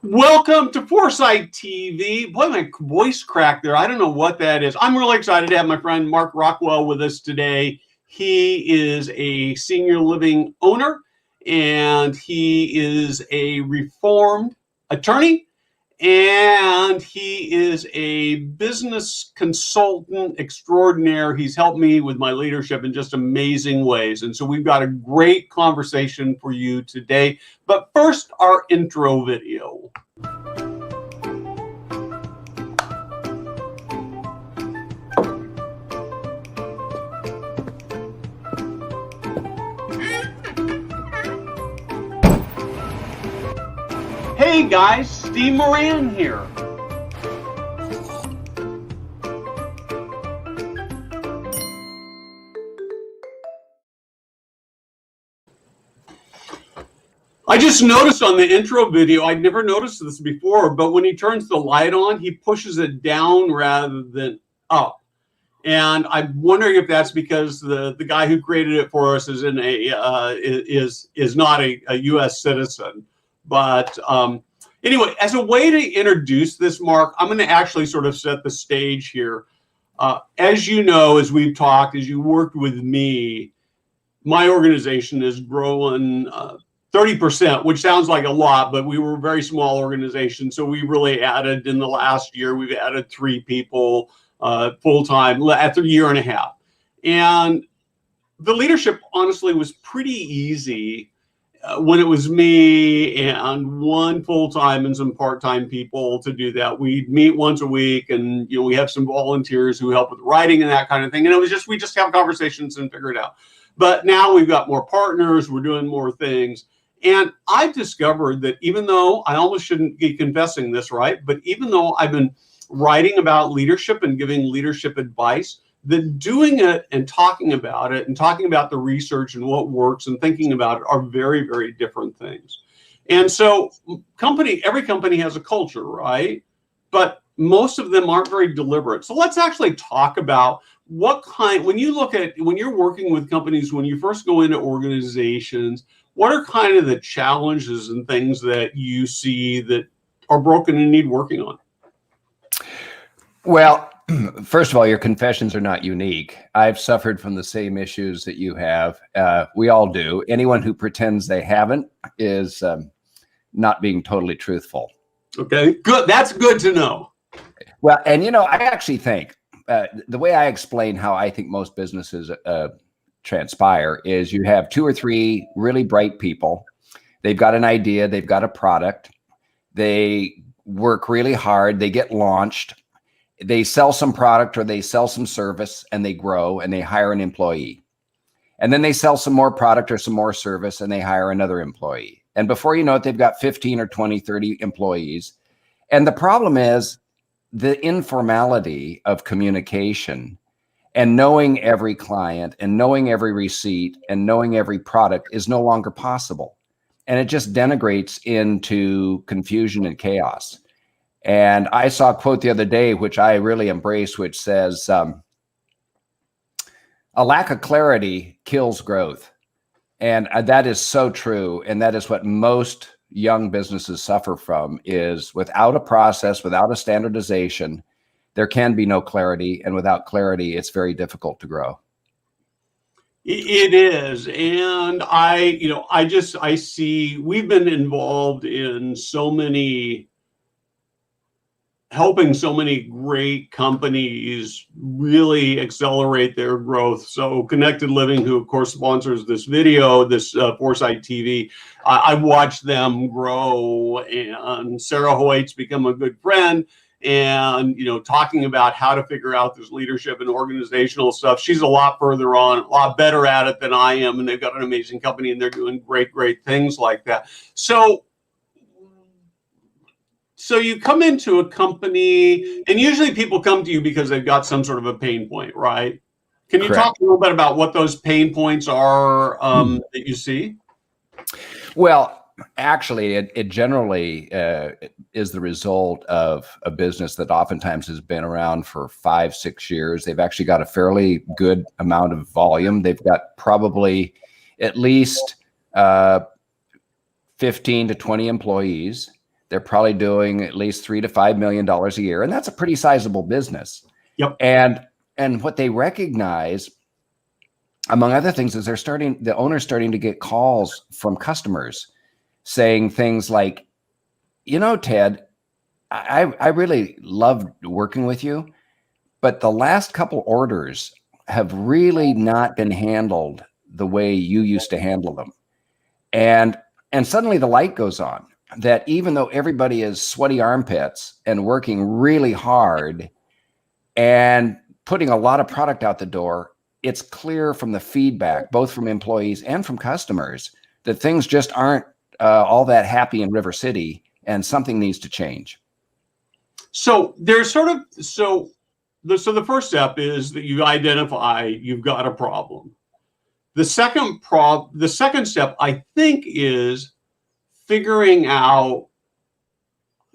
Welcome to Foresight TV. Boy, my voice cracked there. I don't know what that is. I'm really excited to have my friend Mark Rockwell with us today. He is a senior living owner, and he is a reformed attorney, and he is a business consultant extraordinaire. He's helped me with my leadership in just amazing ways. And so we've got a great conversation for you today. But first, our intro video. Hey guys, Steve Moran here. I just noticed on the intro video, I'd never noticed this before, but when he turns the light on, he pushes it down rather than up. And I'm wondering if that's because the guy who created it for us is in is not a U.S. citizen. But anyway, as a way to introduce this, Mark, I'm going to actually sort of set the stage here. As you know, as we've talked, as you worked with me, my organization is growing 30%, which sounds like a lot, but we were a very small organization. So we really added in the last year, we've added 3 people full-time after a year and a half. And the leadership, honestly, was pretty easy when it was me and 1 full-time and some part-time people to do that. We'd meet once a week, and we have some volunteers who help with writing and that kind of thing. And it was we just have conversations and figure it out. But now we've got more partners, we're doing more things. And I've discovered that even though I almost shouldn't be confessing this, right? But even though I've been writing about leadership and giving leadership advice, that doing it and talking about the research and what works and thinking about it are very, very different things. And so every company has a culture, right? But most of them aren't very deliberate. So let's actually talk about when you're working with companies, when you first go into organizations, what are kind of the challenges and things that you see that are broken and need working on? Well, first of all, your confessions are not unique. I've suffered from the same issues that you have. We all do. Anyone who pretends they haven't is not being totally truthful. Okay, good. That's good to know. Well, and I actually think the way I explain how I think most businesses transpire is you have 2 or 3 really bright people. They've got an idea. They've got a product. They work really hard. They get launched. They sell some product or they sell some service, and they grow and they hire an employee. And then they sell some more product or some more service and they hire another employee. And before you know it, they've got 15 or 20, 30 employees. And the problem is the informality of communication and knowing every client and knowing every receipt and knowing every product is no longer possible. And it just denigrates into confusion and chaos. And I saw a quote the other day, which I really embrace, which says, a lack of clarity kills growth. And that is so true. And that is what most young businesses suffer from, is without a process, without a standardization, there can be no clarity. And without clarity, it's very difficult to grow. It is. And I see we've been involved in helping so many great companies really accelerate their growth. So Connected Living, who of course sponsors this video, this Foresight TV, I've watched them grow, and Sarah Hoyt's become a good friend. And talking about how to figure out this leadership and organizational stuff, she's a lot further on, a lot better at it than I am, and they've got an amazing company and they're doing great things like that. So you come into a company, and usually people come to you because they've got some sort of a pain point, right? Can you Correct. talk a little bit about what those pain points are that you see? Well, actually, it generally is the result of a business that oftentimes has been around for 5-6 years. They've actually got a fairly good amount of volume. They've got probably at least 15 to 20 employees. They're probably doing at least $3 to $5 million a year, and that's a pretty sizable business. Yep. And what they recognize, among other things, is the owner's starting to get calls from customers saying things like, Ted, I really loved working with you, but the last couple orders have really not been handled the way you used to handle them. And suddenly the light goes on that even though everybody is sweaty armpits and working really hard and putting a lot of product out the door, it's clear from the feedback, both from employees and from customers, that things just aren't all that happy in River City, and something needs to change. So there's the first step is that you identify you've got a problem. The second step, I think, is figuring out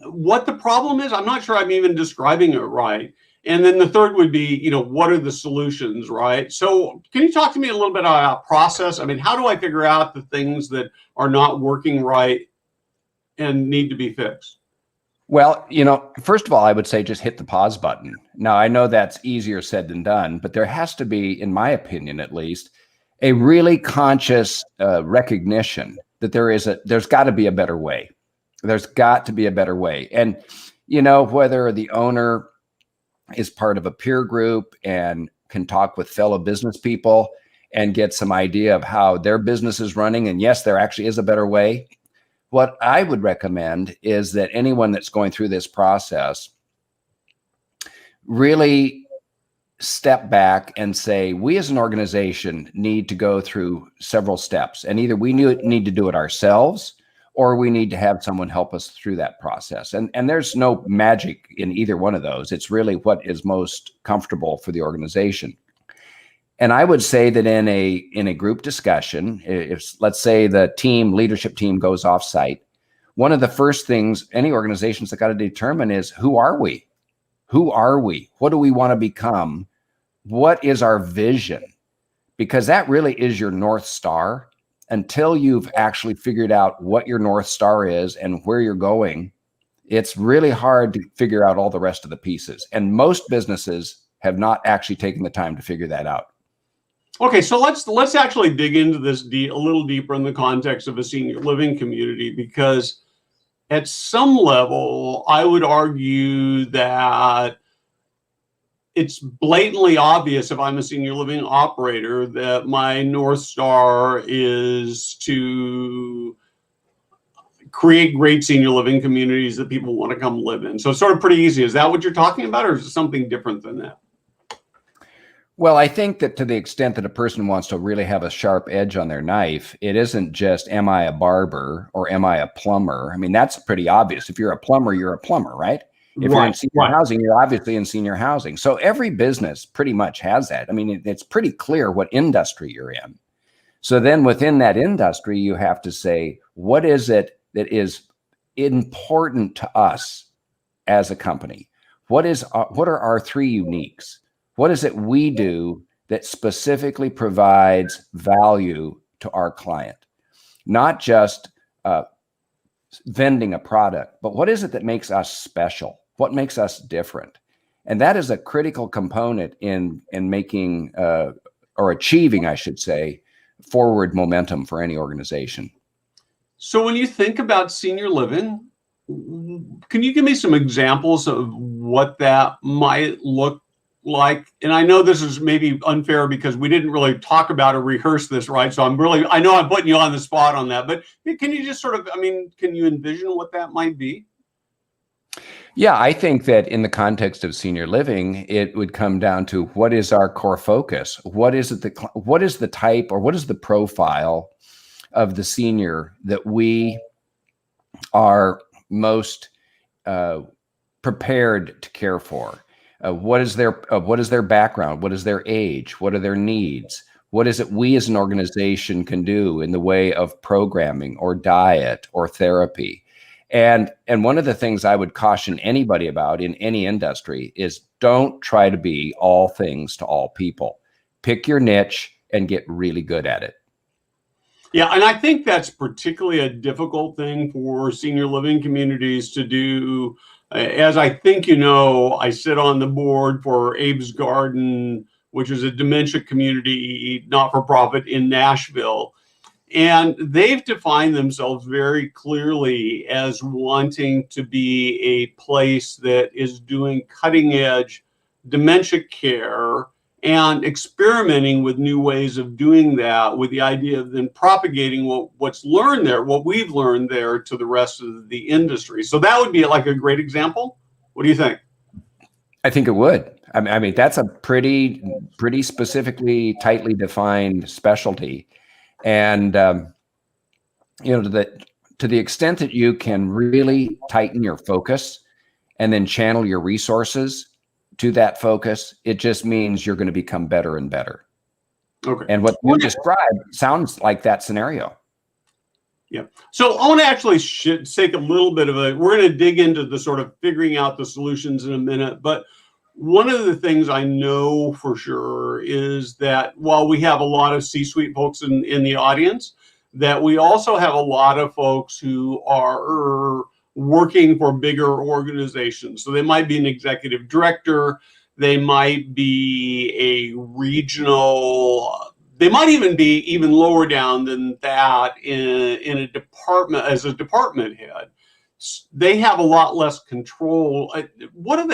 what the problem is. I'm not sure I'm even describing it right. And then the third would be, what are the solutions, right? So can you talk to me a little bit about process? I mean, how do I figure out the things that are not working right and need to be fixed? Well, first of all, I would say just hit the pause button. Now, I know that's easier said than done, but there has to be, in my opinion at least, a really conscious recognition that there's got to be a better way. There's got to be a better way. And, whether the owner is part of a peer group and can talk with fellow business people and get some idea of how their business is running, and yes, there actually is a better way. What I would recommend is that anyone that's going through this process really step back and say, we as an organization need to go through several steps, and either we need to do it ourselves or we need to have someone help us through that process. And there's no magic in either one of those. It's really what is most comfortable for the organization. And I would say that in a group discussion, if let's say the leadership team goes off site, one of the first things any organization's got to determine is, who are we? Who are we? What do we want to become? What is our vision? Because that really is your North Star. Until you've actually figured out what your North Star is and where you're going, it's really hard to figure out all the rest of the pieces. And most businesses have not actually taken the time to figure that out. Okay, so let's actually dig into this a little deeper in the context of a senior living community, because at some level, I would argue that it's blatantly obvious, if I'm a senior living operator, that my North Star is to create great senior living communities that people want to come live in. So it's sort of pretty easy. Is that what you're talking about, or is it something different than that? Well, I think that to the extent that a person wants to really have a sharp edge on their knife, it isn't just, am I a barber or am I a plumber? I mean, that's pretty obvious. If you're a plumber, you're a plumber, right? If you're in senior housing, you're obviously in senior housing. So every business pretty much has that. I mean, it's pretty clear what industry you're in. So then within that industry, you have to say, what is it that is important to us as a company? What are our three uniques? What is it we do that specifically provides value to our client? Not just vending a product, but what is it that makes us special? What makes us different? And that is a critical component in making or achieving, I should say, forward momentum for any organization. So when you think about senior living, can you give me some examples of what that might look like? And I know this is maybe unfair because we didn't really talk about or rehearse this, right? So I know I'm putting you on the spot on that, but can you just can you envision what that might be? Yeah, I think that in the context of senior living, it would come down to, what is our core focus? What is the type, or what is the profile of the senior that we are most prepared to care for? What is their background? What is their age? What are their needs? What is it we as an organization can do in the way of programming or diet or therapy? And one of the things I would caution anybody about in any industry is, don't try to be all things to all people. Pick your niche and get really good at it. Yeah, and I think that's particularly a difficult thing for senior living communities to do. As I think you know, I sit on the board for Abe's Garden, which is a dementia community not-for-profit in Nashville. And they've defined themselves very clearly as wanting to be a place that is doing cutting edge dementia care and experimenting with new ways of doing that, with the idea of then propagating what's learned there, what we've learned there, to the rest of the industry. So that would be like a great example. What do you think? I think it would. I mean, that's a pretty specifically, tightly defined specialty. And, you know, to the extent that you can really tighten your focus and then channel your resources to that focus, it just means you're going to become better and better. Okay. And what you described sounds like that scenario. Yeah. So I want to actually take a little bit of we're going to dig into the sort of figuring out the solutions in a minute. But one of the things I know for sure is that while we have a lot of C-suite folks in the audience, that we also have a lot of folks who are working for bigger organizations. So they might be an executive director, they might be a regional, they might even be even lower down than that in a department, as a department head. They have a lot less control.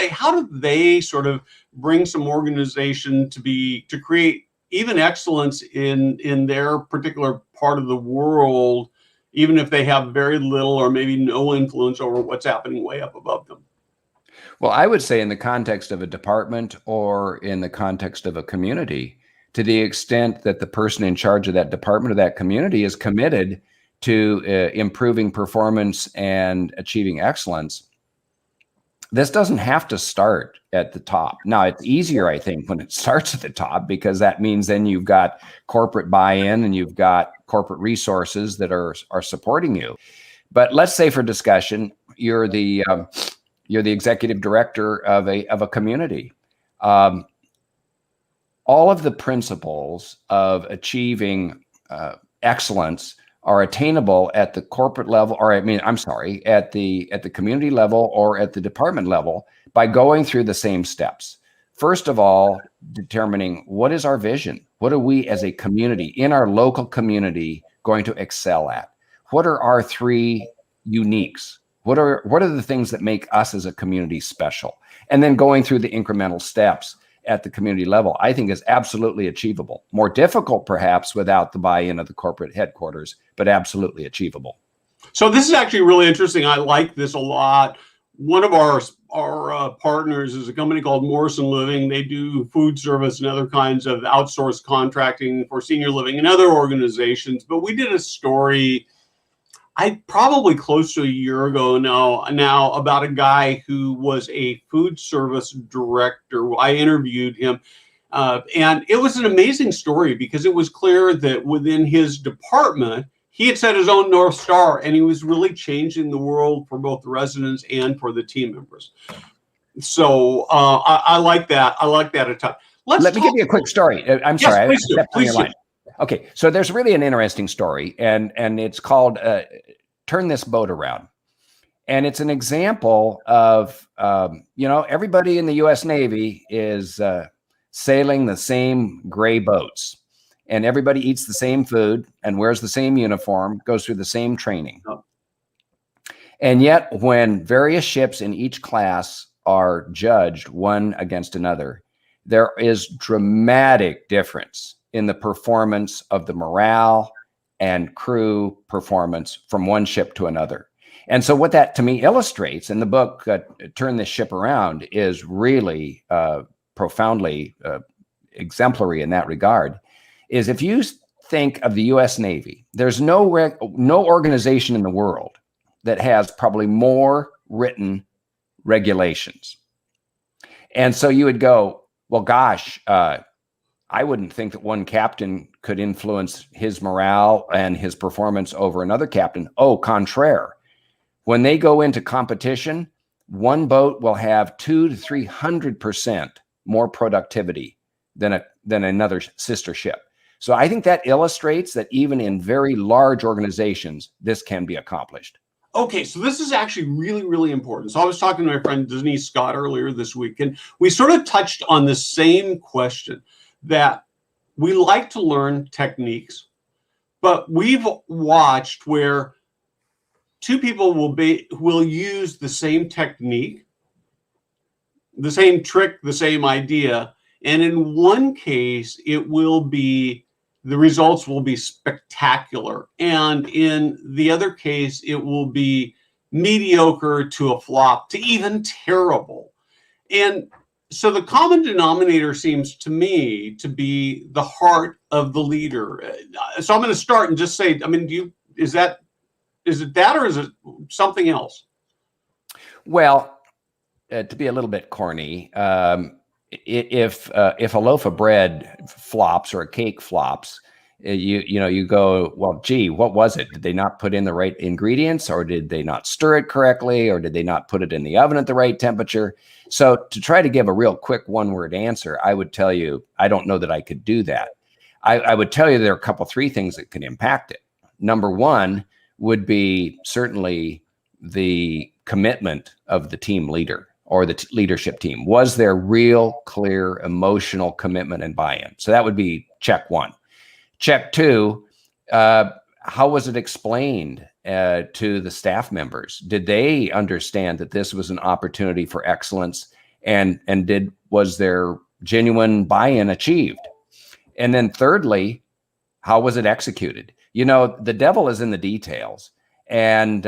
How do they sort of bring some organization to create even excellence in their particular part of the world, even if they have very little or maybe no influence over what's happening way up above them? Well, I would say in the context of a department or in the context of a community, to the extent that the person in charge of that department or that community is committed to improving performance and achieving excellence, this doesn't have to start at the top. Now, it's easier, I think, when it starts at the top, because that means then you've got corporate buy-in and you've got corporate resources that are supporting you. But let's say, for discussion, you're the executive director of a community. All of the principles of achieving excellence are attainable at the corporate level, or at the community level or at the department level, by going through the same steps. First of all, determining what is our vision. What are we as a community in our local community going to excel at? What are our three uniques? What are the things that make us as a community special? And then going through the incremental steps at the community level, I think, is absolutely achievable. More difficult, perhaps, without the buy-in of the corporate headquarters, but absolutely achievable. So this is actually really interesting. I like this a lot. One of our partners is a company called Morrison Living. They do food service and other kinds of outsourced contracting for senior living and other organizations. But we did a story, probably close to a year ago now, about a guy who was a food service director. I interviewed him, and it was an amazing story, because it was clear that within his department, he had set his own North Star, and he was really changing the world for both the residents and for the team members. So I like that. I like that a ton. Let me give you a quick story. I'm sorry. Please do. Please do. Okay, so there's really an interesting story, and it's called Turn This Boat Around. And it's an example of, everybody in the U.S. Navy is sailing the same gray boats, and everybody eats the same food and wears the same uniform, goes through the same training. Oh. And yet, when various ships in each class are judged one against another, there is dramatic difference in the performance of the morale and crew performance from one ship to another. And so what that to me illustrates in the book, Turn This Ship Around, is really profoundly exemplary in that regard, is if you think of the U.S. Navy, there's no organization in the world that has probably more written regulations. And so you would go, well, gosh, I wouldn't think that one captain could influence his morale and his performance over another captain. Au contraire. When they go into competition, one boat will have 200 to 300% more productivity than another sister ship. So I think that illustrates that even in very large organizations, this can be accomplished. Okay, so this is actually really, really important. So I was talking to my friend Denise Scott earlier this week, and we sort of touched on the same question, that we like to learn techniques, but we've watched where two people will use the same technique, the same trick, the same idea, and in one case, the results will be spectacular. And in the other case, it will be mediocre to a flop to even terrible. And so the common denominator seems to me to be the heart of the leader. So I'm going to start and just say, I mean, is it that or is it something else? Well, to be a little bit corny, if a loaf of bread flops or a cake flops, you go, well, gee, what was it? Did they not put in the right ingredients, or did they not stir it correctly, or did they not put it in the oven at the right temperature? So to try to give a real quick one-word answer, I would tell you, I don't know that I could do that. I would tell you there are three things that can impact it. Number one would be certainly the commitment of the team leader or the leadership team. Was there real, clear, emotional commitment and buy-in? So that would be check one. Check two, how was it explained to the staff members? Did they understand that this was an opportunity for excellence, and was there genuine buy-in achieved? And then thirdly, how was it executed? The devil is in the details, and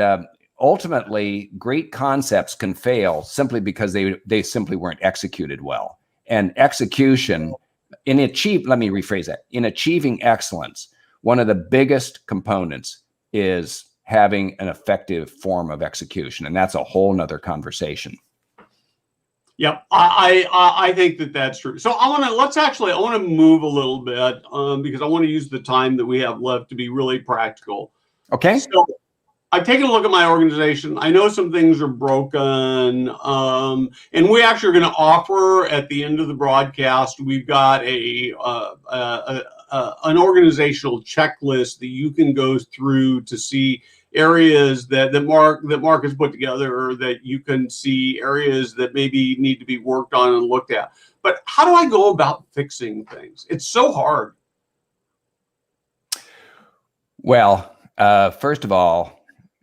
ultimately, great concepts can fail simply because they simply weren't executed well. And execution, let me rephrase that. In achieving excellence, one of the biggest components is having an effective form of execution, and that's a whole nother conversation. Yep, I think that's true. So I want to move a little bit because I want to use the time that we have left to be really practical. Okay. So I've taken a look at my organization. I know some things are broken, and we actually are going to offer at the end of the broadcast. We've got an organizational checklist that you can go through to see areas that Mark has put together, or that you can see areas that maybe need to be worked on and looked at. But how do I go about fixing things? It's so hard. Well, first of all,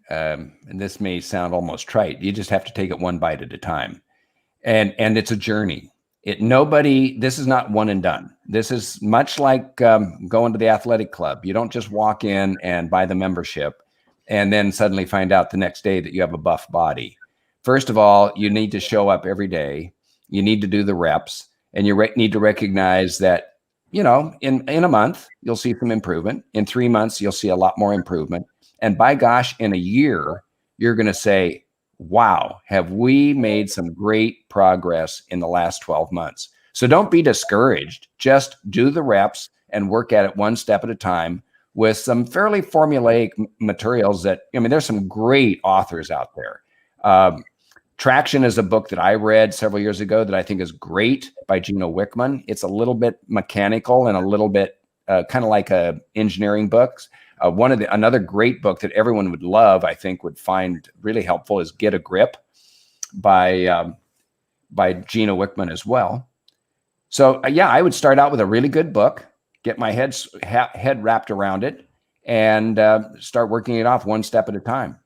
and this may sound almost trite, you just have to take it one bite at a time. And it's a journey. This is not one and done. This is much like going to the athletic club. You don't just walk in and buy the membership and then suddenly find out the next day that you have a buff body. First of all, you need to show up every day. You need to do the reps, and you need to recognize that, in a month, you'll see some improvement. In 3 months, you'll see a lot more improvement. And by gosh, in a year, you're going to say, wow, have we made some great progress in the last 12 months? So don't be discouraged. Just do the reps and work at it one step at a time with some fairly formulaic materials there's some great authors out there. Traction is a book that I read several years ago that I think is great, by Gino Wickman. It's a little bit mechanical and a little bit kind of like engineering books. Another great book that everyone would love, I think would find really helpful, is Get a Grip by Gino Wickman as well. So I would start out with a really good book, get my head wrapped around it, and start working it off one step at a time.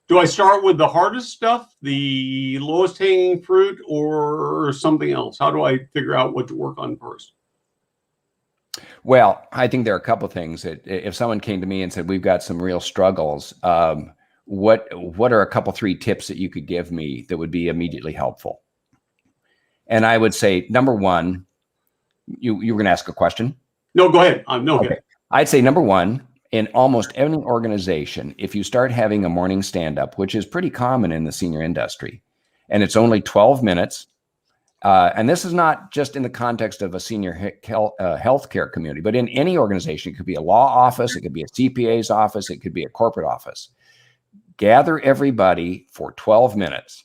Do I start with the hardest stuff, the lowest hanging fruit, or something else? How do I figure out what to work on first? Well, I think there are a couple of things that if someone came to me and said, we've got some real struggles, what are a couple, 3 tips that you could give me that would be immediately helpful? And I would say, number one, you were going to ask a question? No, go ahead. Okay. I'd say number one, in almost any organization, if you start having a morning stand-up, which is pretty common in the senior industry, and it's only 12 minutes, and this is not just in the context of a senior healthcare community, but in any organization. It could be a law office, it could be a CPA's office, it could be a corporate office. Gather everybody for 12 minutes.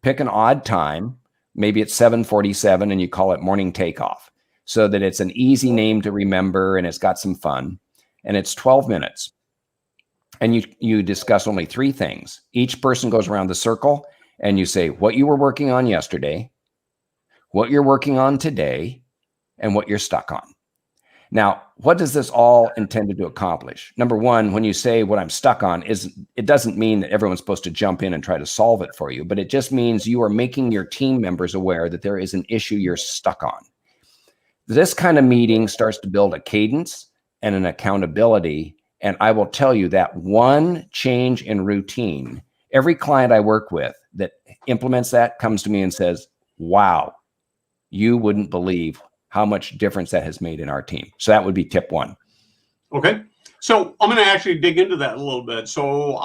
Pick an odd time. Maybe it's 7:47 and you call it morning takeoff. so that it's an easy name to remember and it's got some fun. And it's 12 minutes. And you discuss only 3 things. Each person goes around the circle and you say what you were working on yesterday, what you're working on today, and what you're stuck on. Now, what does this all intended to accomplish? Number one, when you say what I'm stuck on, it doesn't mean that everyone's supposed to jump in and try to solve it for you, but it just means you are making your team members aware that there is an issue you're stuck on. This kind of meeting starts to build a cadence and an accountability. And I will tell you that one change in routine, every client I work with that implements that comes to me and says, wow, you wouldn't believe how much difference that has made in our team. So that would be tip 1. Okay. So I'm going to actually dig into that a little bit. So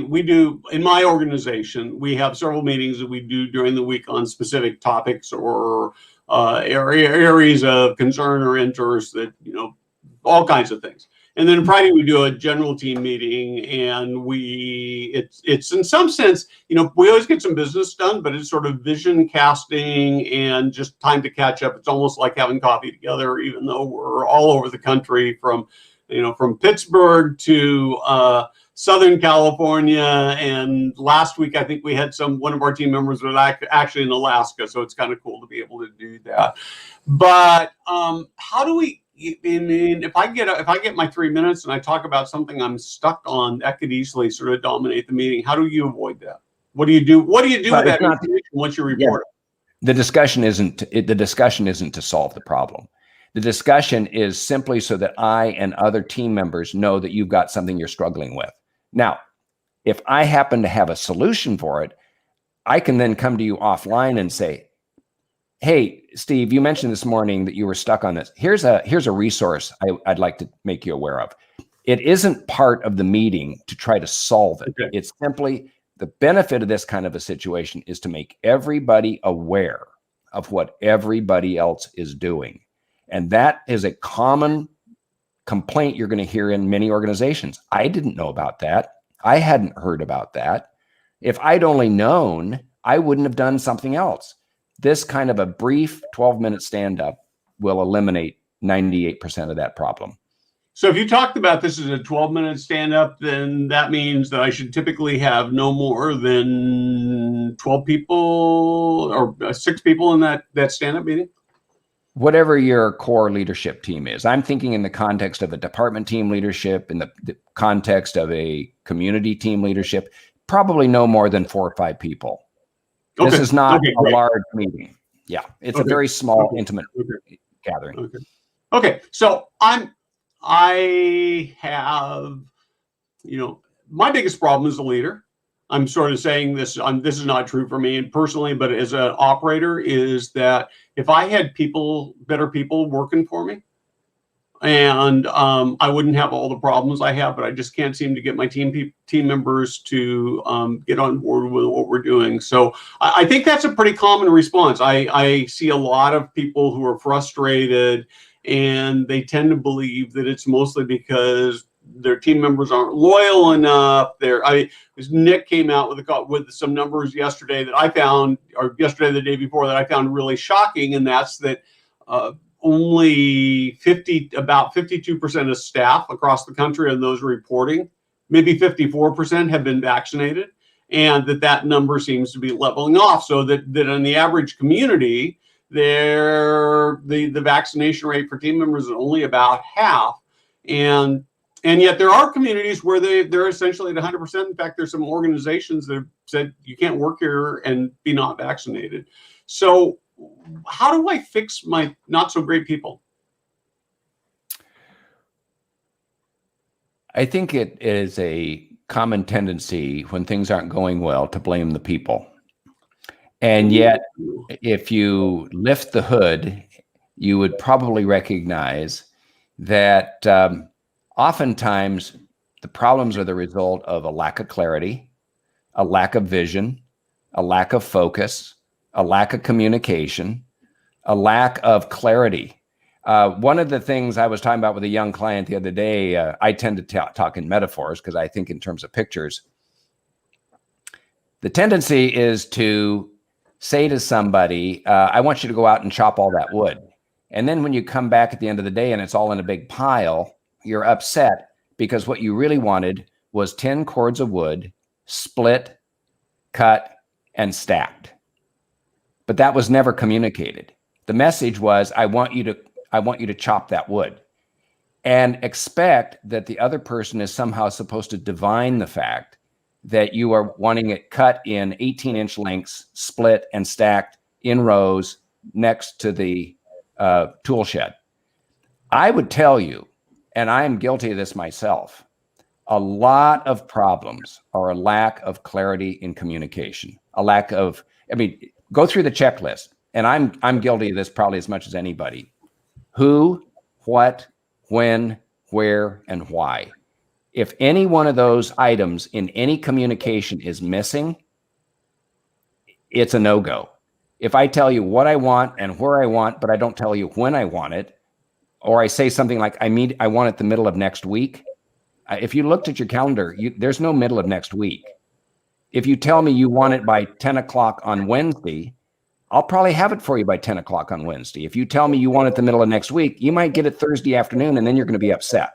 we do, in my organization, we have several meetings that we do during the week on specific topics or areas of concern or interest that, all kinds of things. And then Friday we do a general team meeting, and it's in some sense, we always get some business done, but it's sort of vision casting and just time to catch up. It's almost like having coffee together, even though we're all over the country from Pittsburgh to Southern California. And last week, I think we had one of our team members was actually in Alaska. So it's kind of cool to be able to do that. But how do we, if I get my 3 minutes and I talk about something I'm stuck on, that could easily sort of dominate the meeting. How do you avoid that? What do you do? What do you do with that information once you report it? The discussion isn't to solve the problem. The discussion is simply so that I and other team members know that you've got something you're struggling with. Now, if I happen to have a solution for it, I can then come to you offline and say, hey, Steve, you mentioned this morning that you were stuck on this. Here's a resource I'd like to make you aware of. It isn't part of the meeting to try to solve it. Okay. It's simply the benefit of this kind of a situation is to make everybody aware of what everybody else is doing. And that is a common complaint you're going to hear in many organizations. I didn't know about that. I hadn't heard about that. If I'd only known, I wouldn't have done something else. This kind of a brief 12-minute stand-up will eliminate 98% of that problem. So if you talked about this as a 12-minute stand-up, then that means that I should typically have no more than 12 people or 6 people in that stand-up meeting? Whatever your core leadership team is. I'm thinking in the context of a department team leadership, in the context of a community team leadership, probably no more than 4 or 5 people. Okay. This is not a large meeting. Yeah, it's a very small, intimate gathering. Okay, so I have, my biggest problem as a leader, I'm sort of saying this is not true for me personally, but as an operator, is that if I had better people working for me, and I wouldn't have all the problems I have, but I just can't seem to get my team members to get on board with what we're doing. So I think that's a pretty common response. I see a lot of people who are frustrated, and they tend to believe that it's mostly because their team members aren't loyal enough. Nick came out with some numbers yesterday that I found, or yesterday, the day before, that I found really shocking, and that's that only about 52% of staff across the country, and those reporting, maybe 54% have been vaccinated, and that number seems to be leveling off. So that in the average community, the vaccination rate for team members is only about half, and yet there are communities where they're essentially at 100%. In fact, there's some organizations that have said you can't work here and be not vaccinated. So how do I fix my not so great people? I think it is a common tendency when things aren't going well to blame the people. And yet, if you lift the hood, you would probably recognize that oftentimes the problems are the result of a lack of clarity, a lack of vision, a lack of focus, a lack of communication, a lack of clarity. One of the things I was talking about with a young client the other day, I tend to talk in metaphors because I think in terms of pictures. The tendency is to say to somebody, I want you to go out and chop all that wood. And then when you come back at the end of the day and it's all in a big pile, you're upset because what you really wanted was 10 cords of wood, split, cut, and stacked. But that was never communicated. The message was, I want you to chop that wood, and expect that the other person is somehow supposed to divine the fact that you are wanting it cut in 18-inch lengths, split and stacked in rows next to the tool shed. I would tell you, and I am guilty of this myself, a lot of problems are a lack of clarity in communication, a lack of, go through the checklist, and I'm guilty of this probably as much as anybody. Who, what, when, where, and why. If any one of those items in any communication is missing, it's a no-go. If I tell you what I want and where I want, but I don't tell you when I want it, or I say something like, I want it the middle of next week. If you looked at your calendar, there's no middle of next week. If you tell me you want it by 10 o'clock on Wednesday, I'll probably have it for you by 10 o'clock on Wednesday. If you tell me you want it the middle of next week, you might get it Thursday afternoon, and then you're going to be upset.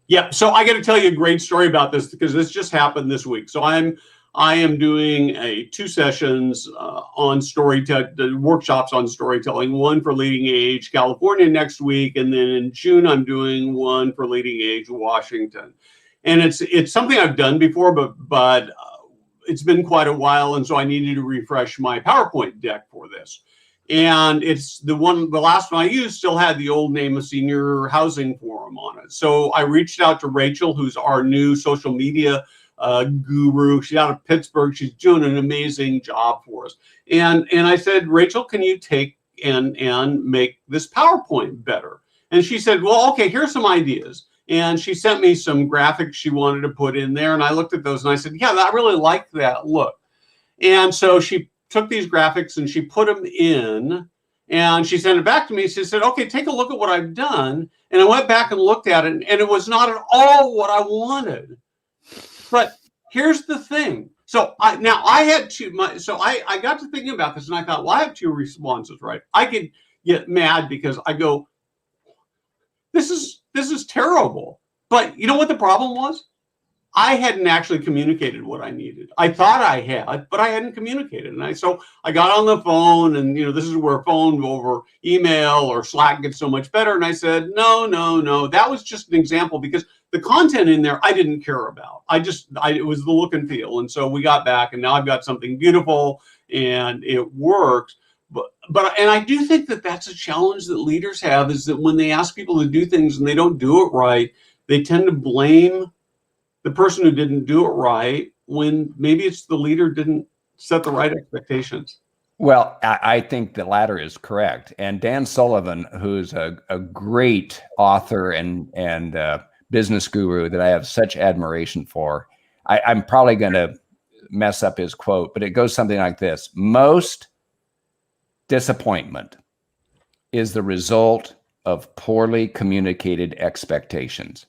Yeah. So I got to tell you a great story about this because this just happened this week. So I am doing 2 sessions on storytelling, workshops on storytelling, one for Leading Age California next week. And then in June, I'm doing one for Leading Age Washington. And it's something I've done before, but it's been quite a while. And so I needed to refresh my PowerPoint deck for this. And it's the last one I used still had the old name of Senior Housing Forum on it. So I reached out to Rachel, who's our new social media guru. She's out of Pittsburgh. She's doing an amazing job for us. And I said, Rachel, can you take and make this PowerPoint better? And she said, well, okay, here's some ideas. And she sent me some graphics she wanted to put in there. And I looked at those and I said, yeah, I really like that look. And so she took these graphics and she put them in and she sent it back to me. She said, okay, take a look at what I've done. And I went back and looked at it and it was not at all what I wanted. But here's the thing. So I got to thinking about this and I thought, well, I have 2 responses, right? I could get mad because I go, this is terrible. But you know what the problem was? I hadn't actually communicated what I needed. I thought I had, but I hadn't communicated. And so I got on the phone and, this is where phone over email or Slack gets so much better. And I said, no. That was just an example because the content in there, I didn't care about. It was the look and feel. And so we got back and now I've got something beautiful and it works. But I do think that that's a challenge that leaders have is that when they ask people to do things and they don't do it right, they tend to blame the person who didn't do it right when maybe it's the leader didn't set the right expectations. Well, I think the latter is correct. And Dan Sullivan, who's a great author and business guru that I have such admiration for, I'm probably going to mess up his quote, but it goes something like this. Most disappointment is the result of poorly communicated expectations.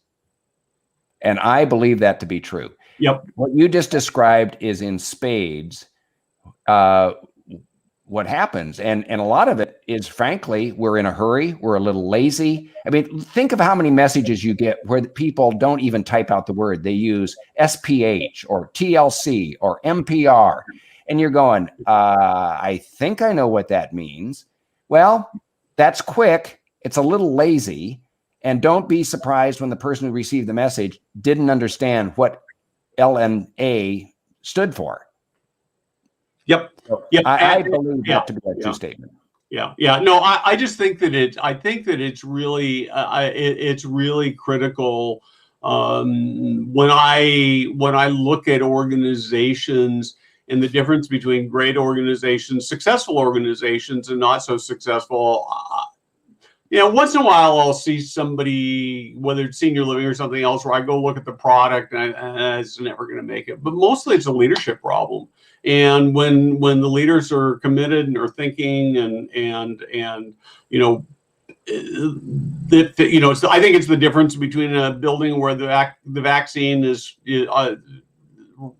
And I believe that to be true. Yep. What you just described is in spades what happens. And a lot of it is, frankly, we're in a hurry. We're a little lazy. Think of how many messages you get where the people don't even type out the word. They use SPH or TLC or MPR. And you're going, I think I know what that means. Well, that's quick. It's a little lazy. And don't be surprised when the person who received the message didn't understand what LNA stood for. Yep. I believe that to be a true statement. Yeah. No, I just think that it's really critical when I look at organizations and the difference between great organizations, successful organizations, and not so successful. Once in a while I'll see somebody, whether it's senior living or something else, where I go look at the product and it's never going to make it. But mostly it's a leadership problem. And when the leaders are committed and are thinking I think it's the difference between a building where the vaccine is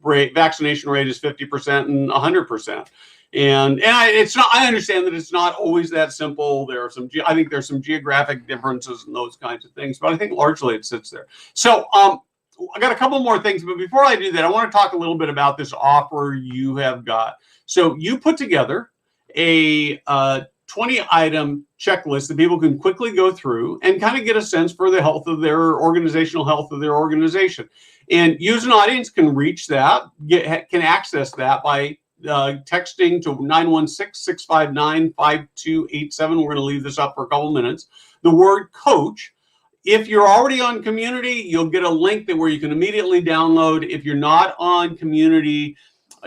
vaccination rate is 50% and 100%. It's not. I understand that it's not always that simple. There are I think there's some geographic differences and those kinds of things, but I think largely it sits there. So I got a couple more things, but before I do that, I want to talk a little bit about this offer you have got. So you put together a 20-item checklist that people can quickly go through and kind of get a sense for the health of their organizational health of their organization. And you as an audience can reach that, can access that by texting to 916-659-5287. We're going to leave this up for a couple minutes. The word coach. If you're already on Community, you'll get a link where you can immediately download. If you're not on Community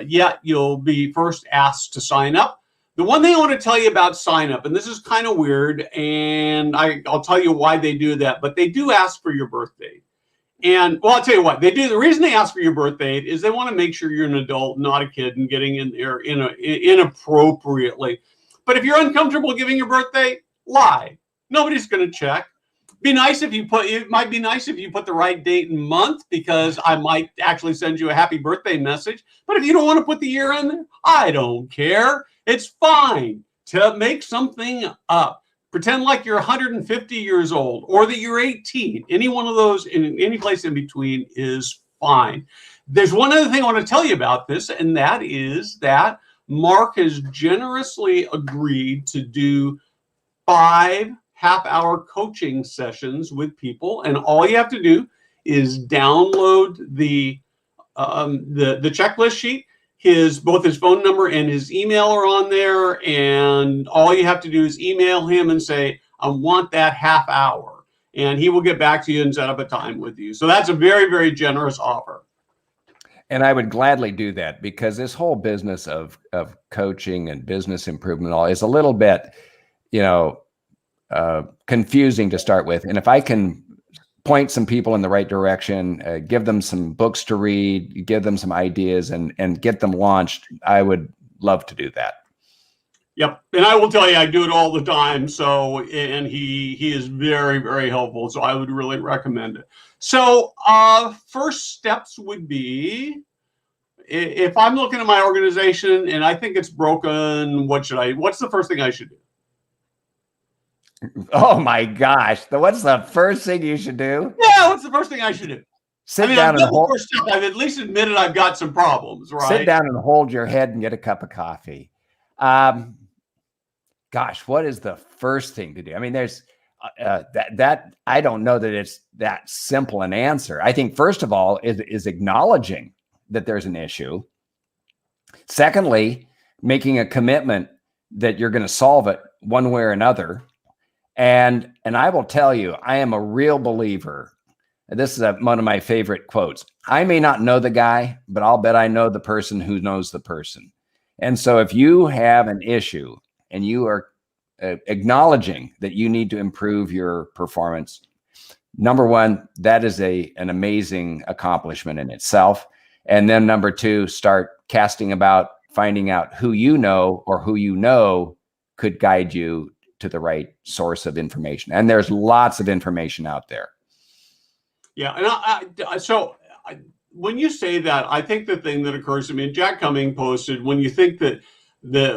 yet, you'll be first asked to sign up. The one thing I want to tell you about sign up, and this is kind of weird, and I'll tell you why they do that, but they do ask for your birth date. And well, I'll tell you what they do. The reason they ask for your birth date is they want to make sure you're an adult, not a kid, and getting in there inappropriately. But if you're uncomfortable giving your birth date, lie. Nobody's going to check. It might be nice if you put the right date and month, because I might actually send you a happy birthday message. But if you don't want to put the year in there, I don't care. It's fine to make something up. Pretend like you're 150 years old or that you're 18. Any one of those in any place in between is fine. There's one other thing I want to tell you about this, and that is that Mark has generously agreed to do 5 half-hour coaching sessions with people, and all you have to do is download the checklist sheet. Both his phone number and his email are on there, and all you have to do is email him and say, I want that half hour, and he will get back to you and set up a time with you. So that's a very, very generous offer. And I would gladly do that, because this whole business of coaching and business improvement all is a little bit, confusing to start with. And if I can point some people in the right direction, give them some books to read, give them some ideas, and get them launched, I would love to do that. Yep. And I will tell you, I do it all the time. So, and he is very, very helpful. So I would really recommend it. So first steps would be, if I'm looking at my organization and I think it's broken, what's the first thing I should do? Oh my gosh. What's the first thing you should do? Yeah, what's the first thing I should do? Sit down and I've at least admitted I've got some problems, right? Sit down and hold your head and get a cup of coffee. Gosh, what is the first thing to do? I mean, there's that I don't know that it's that simple an answer. I think first of all is acknowledging that there's an issue. Secondly, making a commitment that you're going to solve it one way or another. And I will tell you, I am a real believer. This is one of my favorite quotes. I may not know the guy, but I'll bet I know the person who knows the person. And so if you have an issue and you are acknowledging that you need to improve your performance, number one, that is an amazing accomplishment in itself. And then number two, start casting about, finding out who you know could guide you to the right source of information. And there's lots of information out there. Yeah. And so when you say that, I think the thing that occurs to me, and Jack Cumming posted, when you think that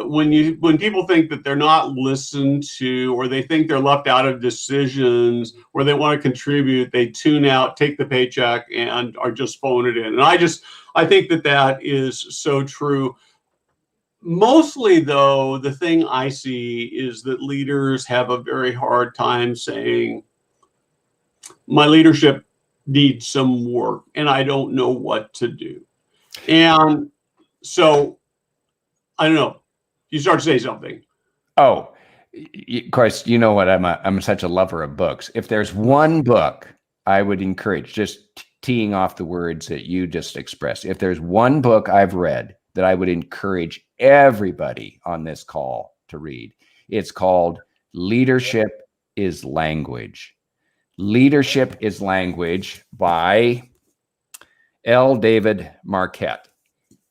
when people think that they're not listened to, or they think they're left out of decisions, or they want to contribute, they tune out, take the paycheck, and are just phone it in. And I think that is so true. Mostly, though, the thing I see is that leaders have a very hard time saying, my leadership needs some work and I don't know what to do. And so, I don't know, you start to say something. Oh, of course, you know what? I'm such a lover of books. If there's one book I would encourage, just teeing off the words that you just expressed, if there's one book I've read that I would encourage everybody on this call to read, it's called Leadership is Language. Leadership is Language by L. David Marquette.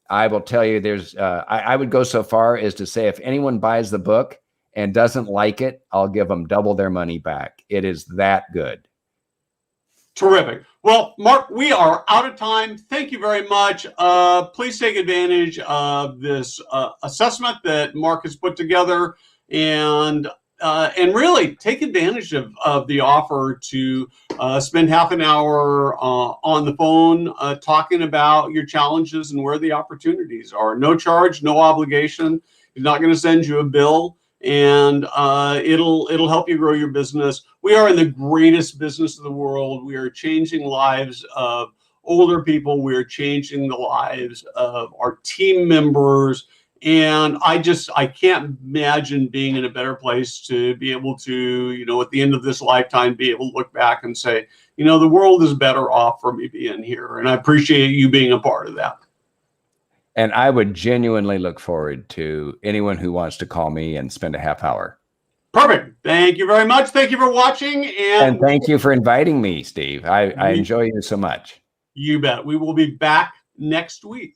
I will tell you, I would go so far as to say, if anyone buys the book and doesn't like it, I'll give them double their money back. It is that good. Terrific. Well, Mark, we are out of time. Thank you very much. Please take advantage of this assessment that Mark has put together, and really take advantage of the offer to spend half an hour on the phone talking about your challenges and where the opportunities are. No charge, no obligation. He's not going to send you a bill, and it'll help you grow your business. We are in the greatest business of the world. We are changing lives of older people. We're changing the lives of our team members. And I can't imagine being in a better place to be able to, at the end of this lifetime, be able to look back and say, the world is better off for me being here. And I appreciate you being a part of that. And I would genuinely look forward to anyone who wants to call me and spend a half hour. Perfect. Thank you very much. Thank you for watching. And thank you for inviting me, Steve. I enjoy you so much. You bet. We will be back next week.